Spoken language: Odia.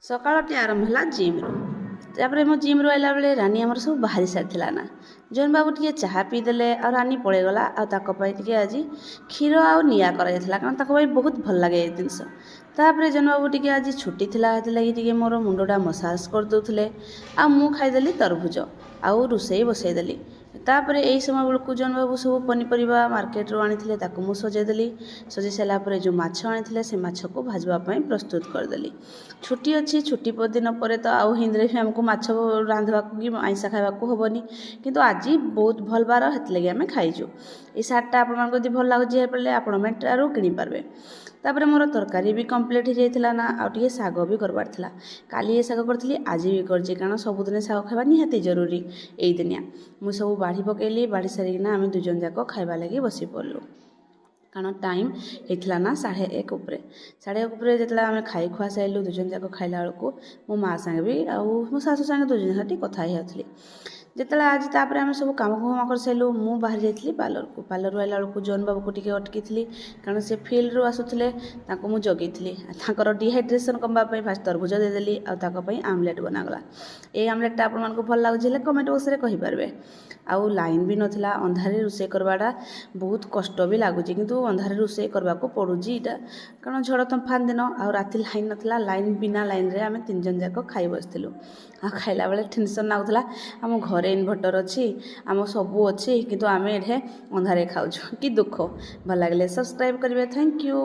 ସକାଳଟି ଆରମ୍ଭ ହେଲା ଜିମ୍ରୁ। ତାପରେ ମୋ ଜିମ୍ରୁ ଆଇଲା ବେଳେ ରାନୀ ଆମର ସବୁ ବାହାରି ସାରିଥିଲା ନା। ଜୈନ ବାବୁ ଟିକେ ଚାହା ପିଇଦେଲେ ଆଉ ରାନୀ ପଳେଇଗଲା। ଆଉ ତାଙ୍କ ପାଇଁ ଟିକେ ଆଜି କ୍ଷୀର ଆଉ ନିଆଁ କରାଯାଇଥିଲା, କାରଣ ତାଙ୍କ ପାଇଁ ବହୁତ ଭଲ ଲାଗେ ଏ ଜିନିଷ। ତାପରେ ଜୈନ ବାବୁ ଟିକେ ଆଜି ଛୁଟି ଥିଲା, ସେଥିଲାଗି ଟିକେ ମୋର ମୁଣ୍ଡଟା ମସାଜ କରିଦେଉଥିଲେ। ଆଉ ମୁଁ ଖାଇଦେଲି ତରଭୁଜ ଆଉ ରୋଷେଇ ବସେଇଦେଲି। ତାପରେ ଏହି ସମୟ ବେଳକୁ ଜୈନ ବାବୁ ସବୁ ପନିପରିବା ମାର୍କେଟରୁ ଆଣିଥିଲେ, ତାକୁ ମୁଁ ସଜେଇଦେଲି। ସଜେଇ ସାରିଲା ପରେ ଯେଉଁ ମାଛ ଆଣିଥିଲେ ସେ ମାଛକୁ ଭାଜିବା ପାଇଁ ପ୍ରସ୍ତୁତ କରିଦେଲି। ଛୁଟି ଅଛି, ଛୁଟି ଦିନ ପରେ ତ ଆଉ ହିନ୍ଦୀରେ ବି ଆମକୁ ମାଛ ରାନ୍ଧିବାକୁ କି ଆଇଁଷ ଖାଇବାକୁ ହେବନି, କିନ୍ତୁ ଆଜି ବହୁତ ଭଲ ବାର, ସେଥିଲାଗି ଆମେ ଖାଇଛୁ। এই ଶାର୍ଟଟା ଆପଣମାନଙ୍କୁ ଯଦି ଭଲ ଲାଗୁଛି ହେଲେ ଆପଣ ମେଣ୍ଟାରୁ କିଣିପାରିବେ। ତାପରେ ମୋର ତରକାରୀ ବି କମ୍ପ୍ଲିଟ୍ ହେଇଯାଇଥିଲା ନା, ଆଉ ଟିକେ ଶାଗ ବି କରିବାର ଥିଲା। କାଲି ଏ ଶାଗ କରିଥିଲି, ଆଜି ବି କରିଛି, କାରଣ ସବୁଦିନ ଶାଗ ଖାଇବା ନିହାତି ଜରୁରୀ ଏଇ ଦିନିଆ। ମୁଁ ସବୁ ବାଢ଼ି ପକେଇଲି, ବାଢ଼ି ସାରିକିନା ଆମେ ଦୁଇଜଣ ଯାକ ଖାଇବା ଲାଗି ବସି ପଡ଼ିଲୁ। କାରଣ ଟାଇମ୍ ହେଇଥିଲା ନା 1:30 ଉପରେ। 1:30 ଉପରେ ଯେତେବେଳେ ଆମେ ଖାଇ ଖୁଆ ସାରିଲୁ, ଦୁଇଜଣ ଯାକ ଖାଇଲା ବେଳକୁ ମୋ ମା ସାଙ୍ଗେ ବି ଆଉ ମୋ ଶାଶୁ ସାଙ୍ଗେ ଦୁଇଜଣ ସାଥେ କଥା ହେଇଯାଉଥିଲି। ଯେତେବେଳେ ଆଜି ତାପରେ ଆମେ ସବୁ କାମ କରିସାରିଲୁ, ମୁଁ ବାହାରି ଯାଇଥିଲି ପାର୍ଲରକୁ। ପାର୍ଲରରୁ ଆଇଲା ବେଳକୁ ଜୈନ ବାବୁକୁ ଟିକେ ଅଟକିଥିଲି, କାରଣ ସେ ଫିଲ୍ଡରୁ ଆସୁଥିଲେ, ତାଙ୍କୁ ମୁଁ ଜଗିଥିଲି। ତାଙ୍କର ଡିହାଇଡ୍ରେସନ୍ କମବା ପାଇଁ ଫାଷ୍ଟ ତରଭୁଜ ଦେଇଦେଲି, ଆଉ ତାଙ୍କ ପାଇଁ ଆମଲେଟ୍ ବନାଗଲା। এই ଆମଲେଟ୍ଟା ଆପଣମାନଙ୍କୁ ଭଲ ଲାଗୁଛି ହେଲେ କମେଣ୍ଟ ବକ୍ସରେ କହିପାରିବେ। ଆଉ ଲାଇନ୍ ବି ନଥିଲା, ଅନ୍ଧାରରେ ରୋଷେଇ କରିବାଟା ବହୁତ କଷ୍ଟ ବି ଲାଗୁଛି, କିନ୍ତୁ ଅନ୍ଧାରରେ ରୋଷେଇ କରିବାକୁ ପଡ଼ୁଛି ଏଇଟା, କାରଣ ଝଡ଼ ତୋଫାନ ଦିନ। ଆଉ ରାତି ଲାଇନ୍ ନଥିଲା, ବିନା ଲାଇନ୍ରେ ଆମେ ତିନିଜଣ ଯାକ ଖାଇ ବସିଥିଲୁ। ଆଉ ଖାଇଲା ବେଳେ ଟେନସନ୍ ଲାଗୁଥିଲା, ଆମ ଘରେ ଇନଭର୍ଟର ଅଛି, ଆମ ସବୁ ଅଛି, କିନ୍ତୁ ଆମେ ଏଠି ଅନ୍ଧାରରେ ଖାଉଛୁ। କି ଦୁଃଖ। ଭଲ ଲାଗିଲେ ସବସ୍କ୍ରାଇବ୍ କରିବେ। Thank you.